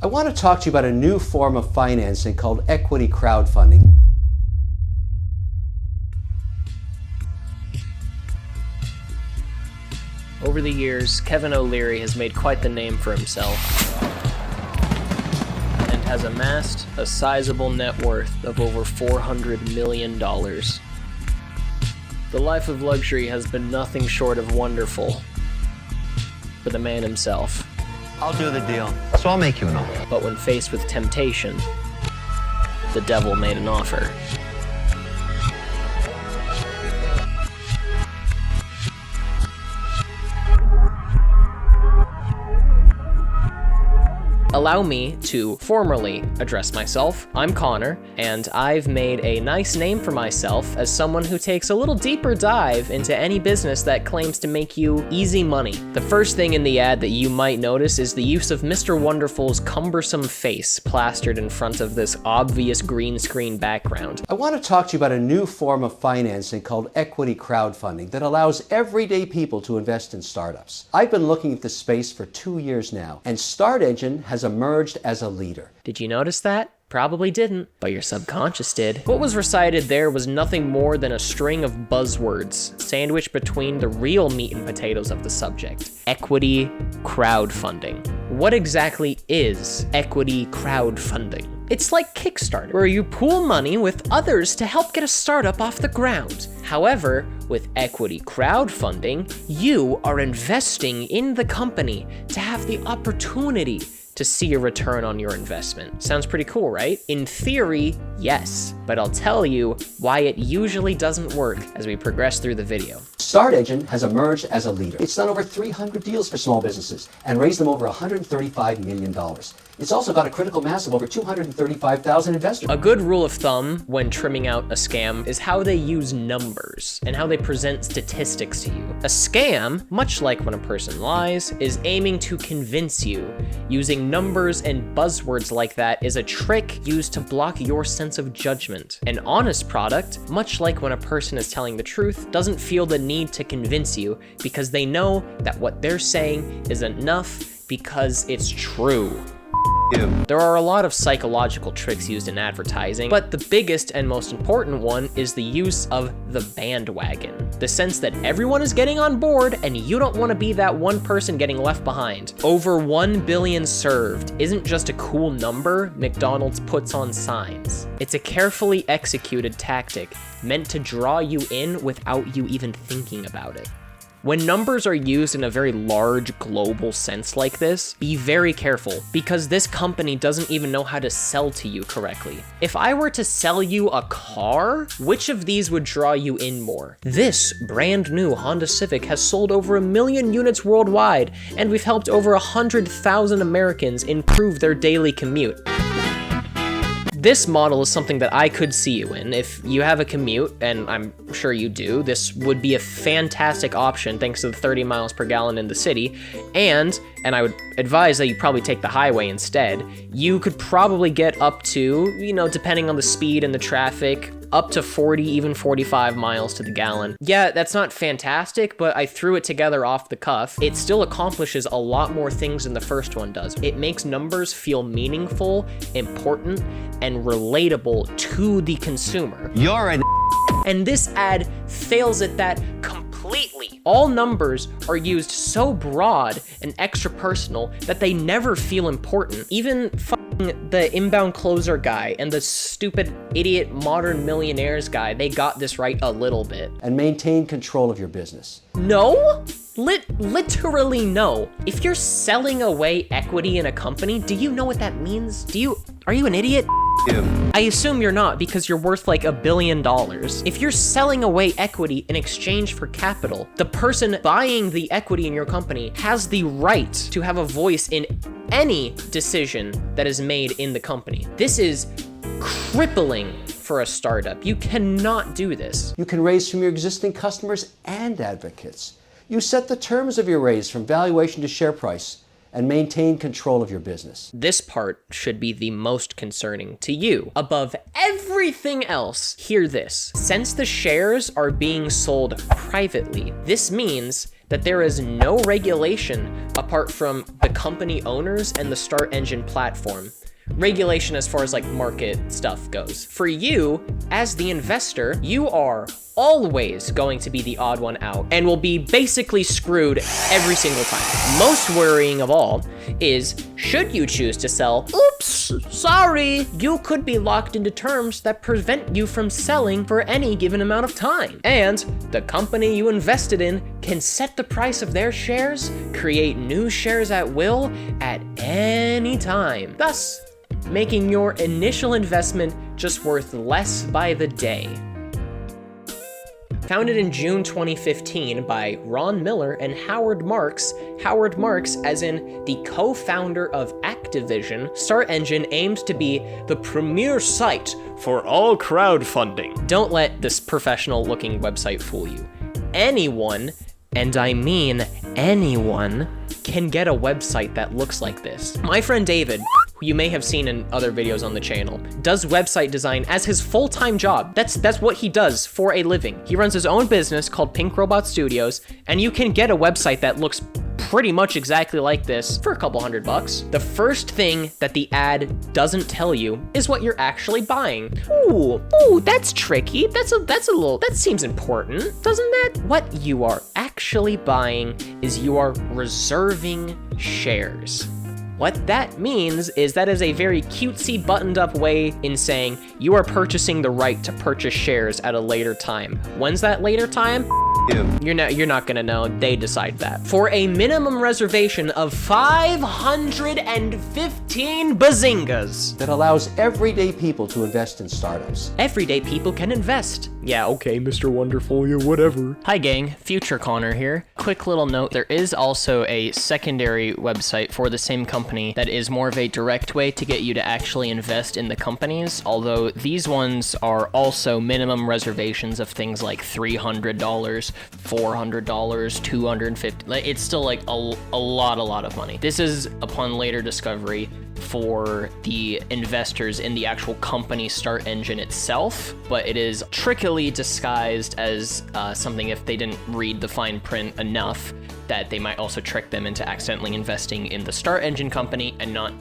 I want to talk to you about a new form of financing called equity crowdfunding. Over the years, Kevin O'Leary has made quite the name for himself and has amassed a sizable net worth of over $400 million. The life of luxury has been nothing short of wonderful for the man himself. I'll do the deal, so I'll make you an offer. But when faced with temptation, the devil made an offer. Allow me to formally address myself. I'm Connor, and I've made a nice name for myself as someone who takes a little deeper dive into any business that claims to make you easy money. The first thing in the ad that you might notice is the use of Mr. Wonderful's cumbersome face plastered in front of this obvious green screen background. I want to talk to you about a new form of financing called equity crowdfunding that allows everyday people to invest in startups. I've been looking at this space for 2 years now, and StartEngine has emerged as a leader. Did you notice that? Probably didn't, but your subconscious did. What was recited there was nothing more than a string of buzzwords sandwiched between the real meat and potatoes of the subject: equity crowdfunding. What exactly is equity crowdfunding? It's like Kickstarter, where you pool money with others to help get a startup off the ground. However, with equity crowdfunding, you are investing in the company to have the opportunity to see a return on your investment. Sounds pretty cool, right? In theory, yes, but I'll tell you why it usually doesn't work as we progress through the video. StartEngine has emerged as a leader. It's done over 300 deals for small businesses and raised them over $135 million. It's also got a critical mass of over 235,000 investors. A good rule of thumb when trimming out a scam is how they use numbers and how they present statistics to you. A scam, much like when a person lies, is aiming to convince you. Using numbers and buzzwords like that is a trick used to block your sense of judgment. An honest product, much like when a person is telling the truth, doesn't feel the need to convince you because they know that what they're saying is enough because it's true. There are a lot of psychological tricks used in advertising, but the biggest and most important one is the use of the bandwagon. The sense that everyone is getting on board and you don't want to be that one person getting left behind. Over 1 billion served isn't just a cool number McDonald's puts on signs. It's a carefully executed tactic meant to draw you in without you even thinking about it. When numbers are used in a very large global sense like this, be very careful, because this company doesn't even know how to sell to you correctly. If I were to sell you a car, which of these would draw you in more? This brand new Honda Civic has sold over 1 million units worldwide, and we've helped over 100,000 Americans improve their daily commute. This model is something that I could see you in. If you have a commute, and I'm sure you do, this would be a fantastic option thanks to the 30 miles per gallon in the city, and I would advise that you probably take the highway instead. You could probably get up to, depending on the speed and the traffic, up to 40, even 45 miles to the gallon. Yeah, that's not fantastic, but I threw it together off the cuff. It still accomplishes a lot more things than the first one does. It makes numbers feel meaningful, important, and relatable to the consumer. You're an And this ad fails at that completely. All numbers are used so broad and extra personal that they never feel important. Even the inbound closer guy and the stupid idiot modern millionaires guy, they got this right a little bit. And maintain control of your business. No? Literally no. If you're selling away equity in a company, do you know what that means? Are you an idiot? I assume you're not, because you're worth like $1 billion. If you're selling away equity in exchange for capital, the person buying the equity in your company has the right to have a voice in any decision that is made in the company. This is crippling for a startup. You cannot do this. You can raise from your existing customers and advocates. You set the terms of your raise from valuation to share price and maintain control of your business. This part should be the most concerning to you. Above everything else, hear this. Since the shares are being sold privately, this means that there is no regulation apart from the company owners and the StartEngine platform. Regulation as far as like market stuff goes. For you, as the investor, you are always going to be the odd one out and will be basically screwed every single time. Most worrying of all is, should you choose to sell, oops, sorry, you could be locked into terms that prevent you from selling for any given amount of time. And the company you invested in can set the price of their shares, create new shares at will at any time, thus making your initial investment just worth less by the day. Founded in June 2015 by Ron Miller and Howard Marks as in the co-founder of Activision, StartEngine aims to be the premier site for all crowdfunding. Don't let this professional-looking website fool you. Anyone, and I mean anyone, can get a website that looks like this. My friend David, who you may have seen in other videos on the channel, does website design as his full-time job. That's what he does for a living. He runs his own business called Pink Robot Studios, and you can get a website that looks pretty much exactly like this for a couple $100. The first thing that the ad doesn't tell you is what you're actually buying. Ooh, that's tricky. That seems important, doesn't that? What you are actually buying is you are reserving shares. What that means is that is a very cutesy, buttoned up way in saying you are purchasing the right to purchase shares at a later time. When's that later time? You're not gonna know. They decide that. For a minimum reservation of 515 bazingas. That allows everyday people to invest in startups. Everyday people can invest. Yeah, okay, Mr. Wonderful, yeah, whatever. Hi gang, Future Connor here. Quick little note, there is also a secondary website for the same company that is more of a direct way to get you to actually invest in the companies, although these ones are also minimum reservations of things like $300, $400, $250. It's still like a lot of money. This is upon later discovery for the investors in the actual company StartEngine itself, but it is trickily disguised as something if they didn't read the fine print enough that they might also trick them into accidentally investing in the StartEngine company and not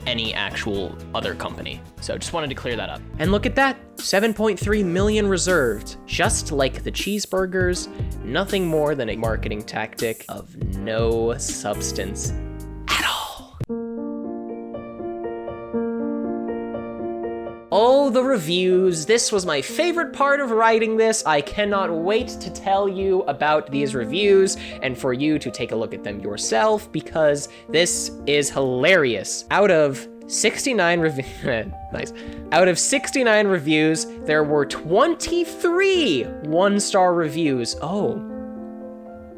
any actual other company. So just wanted to clear that up. And look at that, 7.3 million reserved. Just like the cheeseburgers, nothing more than a marketing tactic of no substance at all. Oh, the reviews. This was my favorite part of writing this. I cannot wait to tell you about these reviews and for you to take a look at them yourself because this is hilarious. Out of 69 nice. Out of 69 reviews, there were 23 one-star reviews. Oh,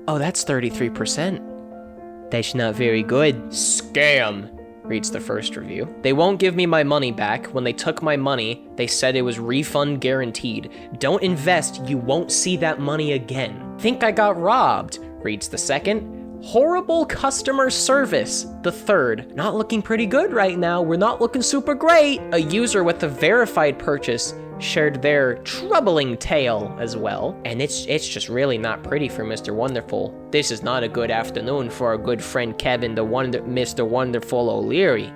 that's 33%. That's not very good. Scam, reads the first review. They won't give me my money back. When they took my money, they said it was refund guaranteed. Don't invest, you won't see that money again. Think I got robbed, reads the second. Horrible customer service, the third. Not looking pretty good right now. We're not looking super great. A user with a verified purchase shared their troubling tale as well. And it's just really not pretty for Mr. Wonderful. This is not a good afternoon for our good friend Kevin, Mr. Wonderful O'Leary.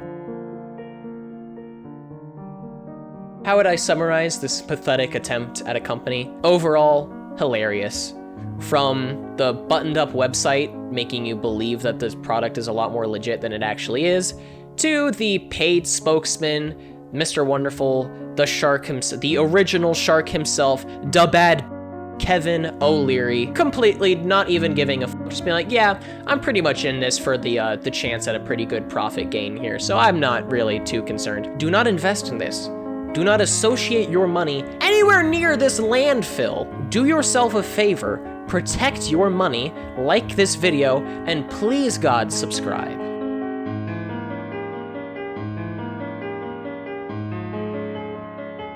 How would I summarize this pathetic attempt at a company? Overall, hilarious. From the buttoned up website making you believe that this product is a lot more legit than it actually is, to the paid spokesman, Mr. Wonderful, the shark himself, the original shark himself, the bad Kevin O'Leary, completely not even giving a f, just being like, yeah, I'm pretty much in this for the chance at a pretty good profit gain here, so I'm not really too concerned. Do not invest in this. Do not associate your money anywhere near this landfill. Do yourself a favor, protect your money, like this video, and please God, subscribe.